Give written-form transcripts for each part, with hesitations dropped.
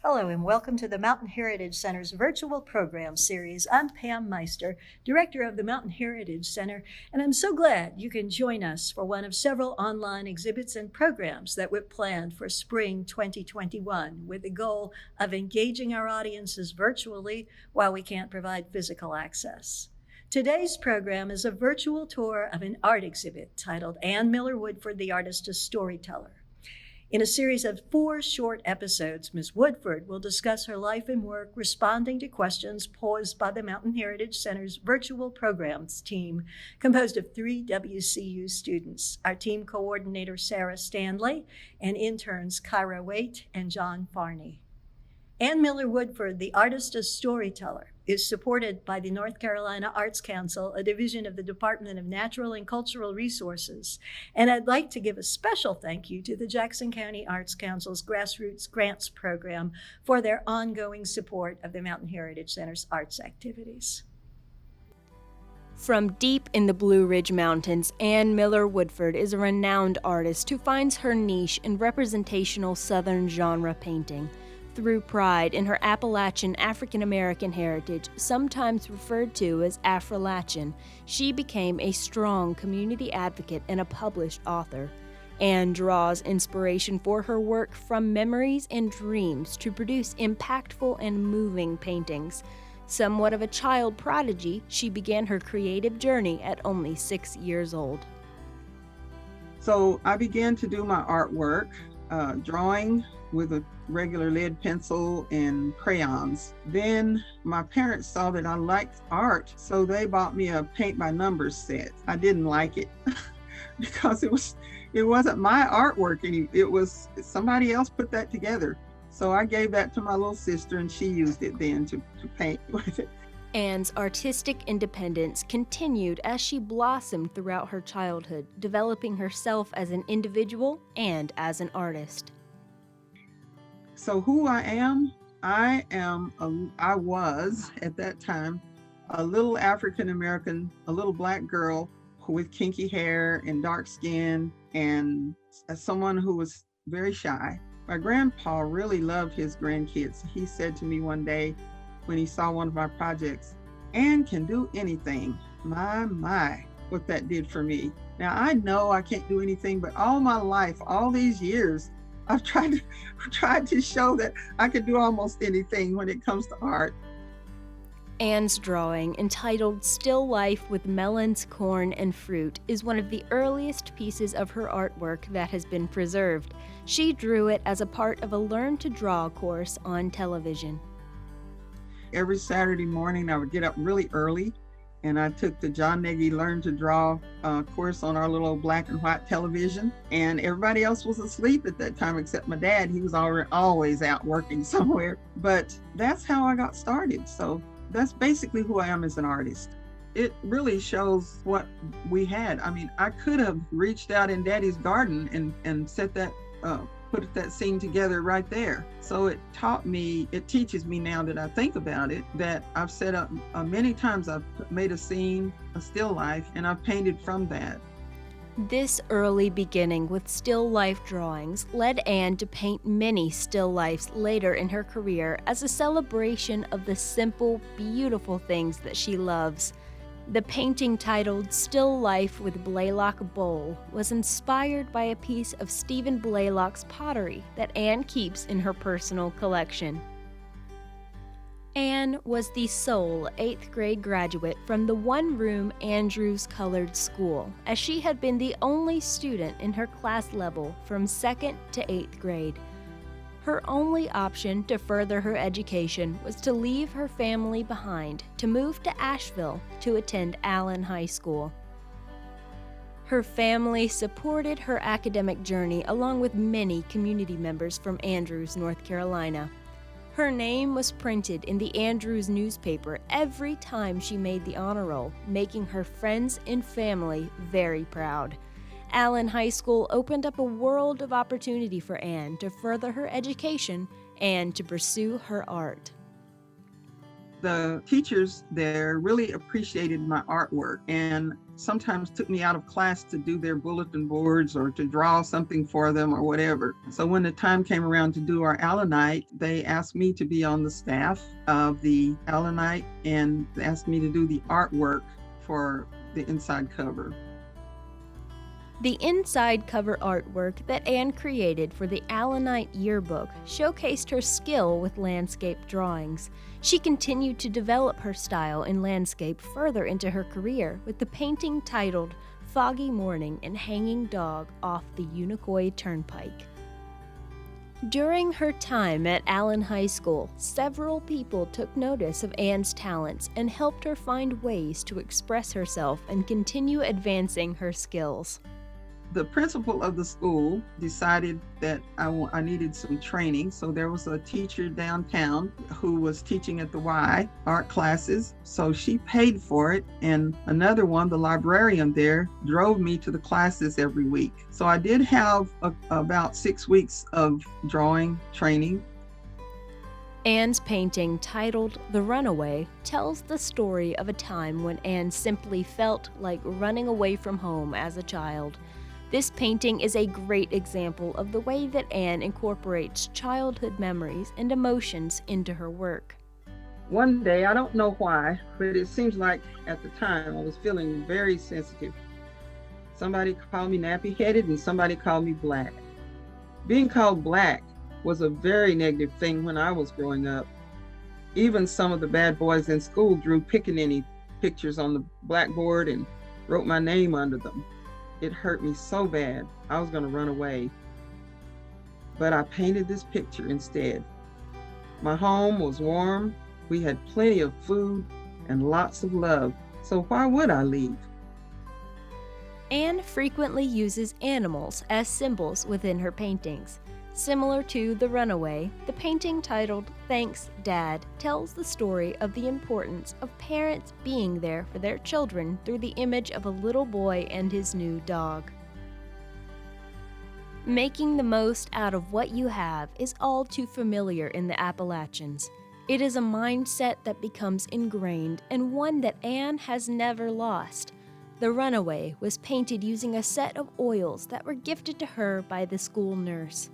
Hello and welcome to the Mountain Heritage Center's virtual program series. I'm Pam Meister, director of the Mountain Heritage Center, and I'm so glad you can join us for one of several online exhibits and programs that we've planned for spring 2021 with the goal of engaging our audiences virtually while we can't provide physical access. Today's program is a virtual tour of an art exhibit titled Ann Miller Woodford, the Artist, a Storyteller. In a series of 4 short episodes, Ms. Woodford will discuss her life and work responding to questions posed by the Mountain Heritage Center's virtual programs team, composed of 3 WCU students, our team coordinator Sara Stanley, and interns Kyra Waite and John Farney. Ann Miller Woodford, the Artist, a Storyteller, is supported by the North Carolina Arts Council, a division of the Department of Natural and Cultural Resources. And I'd like to give a special thank you to the Jackson County Arts Council's Grassroots Grants Program for their ongoing support of the Mountain Heritage Center's arts activities. From deep in the Blue Ridge Mountains, Ann Miller Woodford is a renowned artist who finds her niche in representational Southern genre painting. Through pride in her Appalachian African-American heritage, sometimes referred to as Afro-Latchian, she became a strong community advocate and a published author. Ann draws inspiration for her work from memories and dreams to produce impactful and moving paintings. Somewhat of a child prodigy, she began her creative journey at only 6 years old. So I began to do my artwork, drawing with a regular lead pencil and crayons. Then my parents saw that I liked art, so they bought me a paint by numbers set. I didn't like it because it wasn't my artwork. It was somebody else put that together. So I gave that to my little sister and she used it then to paint with it. Ann's artistic independence continued as she blossomed throughout her childhood, developing herself as an individual and as an artist. So who I was at that time a little African-American, a little black girl with kinky hair and dark skin, and as someone who was very shy. My grandpa really loved his grandkids. He said to me one day when he saw one of my projects, "Ann can do anything." My, what that did for me. Now I know I can't do anything, but all my life, all these years, I've tried to show that I can do almost anything when it comes to art. Ann's drawing, entitled Still Life with Melons, Corn, and Fruit, is one of the earliest pieces of her artwork that has been preserved. She drew it as a part of a Learn to Draw course on television. Every Saturday morning, I would get up really early, and I took the John Nagy Learn to Draw course on our little black and white television. And everybody else was asleep at that time except my dad. He was always out working somewhere. But that's how I got started. So that's basically who I am as an artist. It really shows what we had. I mean, I could have reached out in Daddy's garden and set that put that scene together right there. So it teaches me now that I think about it, that I've set up many times I've made a scene, a still life, and I've painted from that. This early beginning with still life drawings led Ann to paint many still lifes later in her career as a celebration of the simple, beautiful things that she loves. The painting titled Still Life with Blaylock Bowl was inspired by a piece of Stephen Blaylock's pottery that Ann keeps in her personal collection. Ann was the sole 8th grade graduate from the one-room Andrews Colored School, as she had been the only student in her class level from 2nd to 8th grade. Her only option to further her education was to leave her family behind to move to Asheville to attend Allen High School. Her family supported her academic journey along with many community members from Andrews, North Carolina. Her name was printed in the Andrews newspaper every time she made the honor roll, making her friends and family very proud. Allen High School opened up a world of opportunity for Ann to further her education and to pursue her art. The teachers there really appreciated my artwork, and sometimes took me out of class to do their bulletin boards or to draw something for them or whatever. So when the time came around to do our Annite, they asked me to be on the staff of the Annite and asked me to do the artwork for the inside cover. The inside cover artwork that Ann created for the Annite yearbook showcased her skill with landscape drawings. She continued to develop her style in landscape further into her career with the painting titled Foggy Morning and Hanging Dog off the Unicoi Turnpike. During her time at Allen High School, several people took notice of Ann's talents and helped her find ways to express herself and continue advancing her skills. The principal of the school decided that I needed some training. So there was a teacher downtown who was teaching at the Y art classes. So she paid for it. And another one, the librarian there, drove me to the classes every week. So I did have about 6 weeks of drawing training. Ann's painting, titled The Runaway, tells the story of a time when Ann simply felt like running away from home as a child. This painting is a great example of the way that Ann incorporates childhood memories and emotions into her work. One day, I don't know why, but it seems like at the time I was feeling very sensitive. Somebody called me nappy-headed and somebody called me black. Being called black was a very negative thing when I was growing up. Even some of the bad boys in school drew pickaninny pictures on the blackboard and wrote my name under them. It hurt me so bad, I was going to run away. But I painted this picture instead. My home was warm, we had plenty of food and lots of love, so why would I leave? Ann frequently uses animals as symbols within her paintings. Similar to The Runaway, the painting titled Thanks, Dad tells the story of the importance of parents being there for their children through the image of a little boy and his new dog. Making the most out of what you have is all too familiar in the Appalachians. It is a mindset that becomes ingrained and one that Ann has never lost. The Runaway was painted using a set of oils that were gifted to her by the school nurse.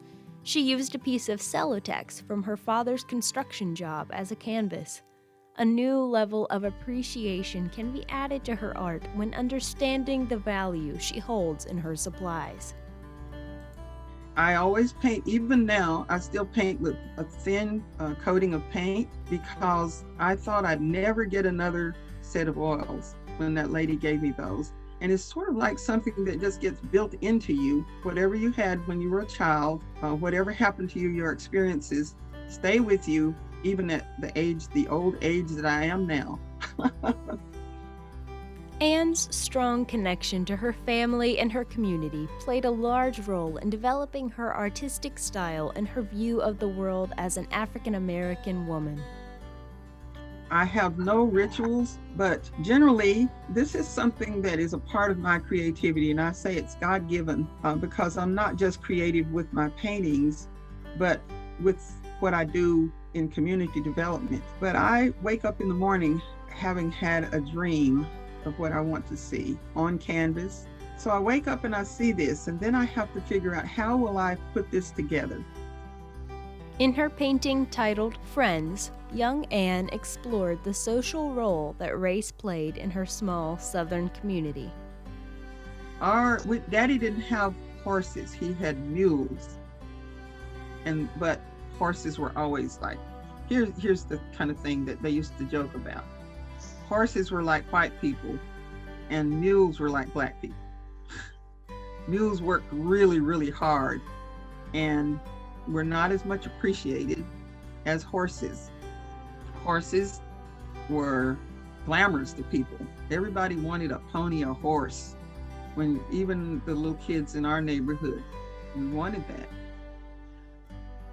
She used a piece of cellotex from her father's construction job as a canvas. A new level of appreciation can be added to her art when understanding the value she holds in her supplies. I always paint, even now, I still paint with a thin coating of paint because I thought I'd never get another set of oils when that lady gave me those. And it's sort of like something that just gets built into you. Whatever you had when you were a child, whatever happened to you, your experiences stay with you, even at the old age that I am now. Ann's strong connection to her family and her community played a large role in developing her artistic style and her view of the world as an African American woman. I have no rituals, but generally this is something that is a part of my creativity, and I say it's God-given because I'm not just creative with my paintings, but with what I do in community development. But I wake up in the morning having had a dream of what I want to see on canvas. So I wake up and I see this, and then I have to figure out how will I put this together. In her painting titled Friends, young Ann explored the social role that race played in her small southern community. Daddy didn't have horses, he had mules. But horses were always like, here's the kind of thing that they used to joke about. Horses were like white people and mules were like black people. Mules worked really, really hard and were not as much appreciated as horses. Horses were glamorous to people. Everybody wanted a pony, a horse. When even the little kids in our neighborhood, we wanted that.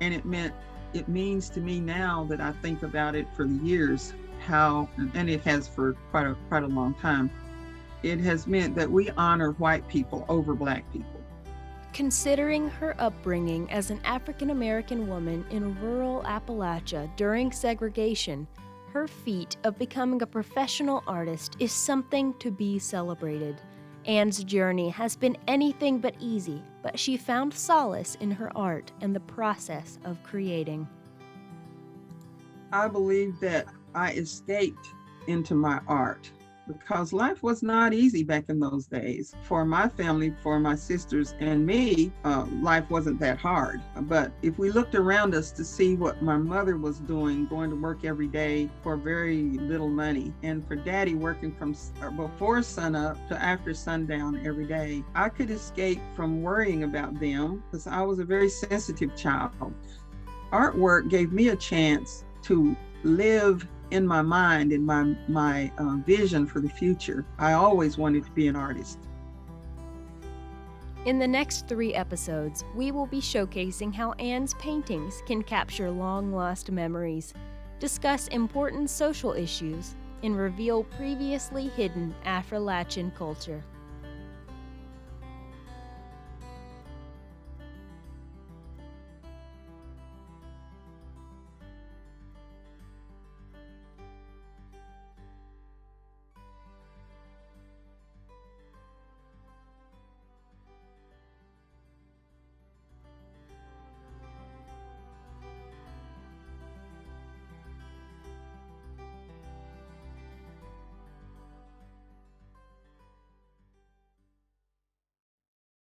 And it means to me now that I think about it for the years, and it has for quite a long time, it has meant that we honor white people over black people. Considering her upbringing as an African American woman in rural Appalachia during segregation, Her feat of becoming a professional artist is something to be celebrated. Ann's journey has been anything but easy, but she found solace in her art and the process of creating. I believe that I escaped into my art because life was not easy back in those days. For my family, for my sisters and me, life wasn't that hard. But if we looked around us to see what my mother was doing, going to work every day for very little money, and for Daddy working from before sunup to after sundown every day, I could escape from worrying about them because I was a very sensitive child. Artwork gave me a chance to live in my mind, in my vision for the future. I always wanted to be an artist. In the next 3 episodes, we will be showcasing how Ann's paintings can capture long-lost memories, discuss important social issues, and reveal previously hidden Appalachian culture.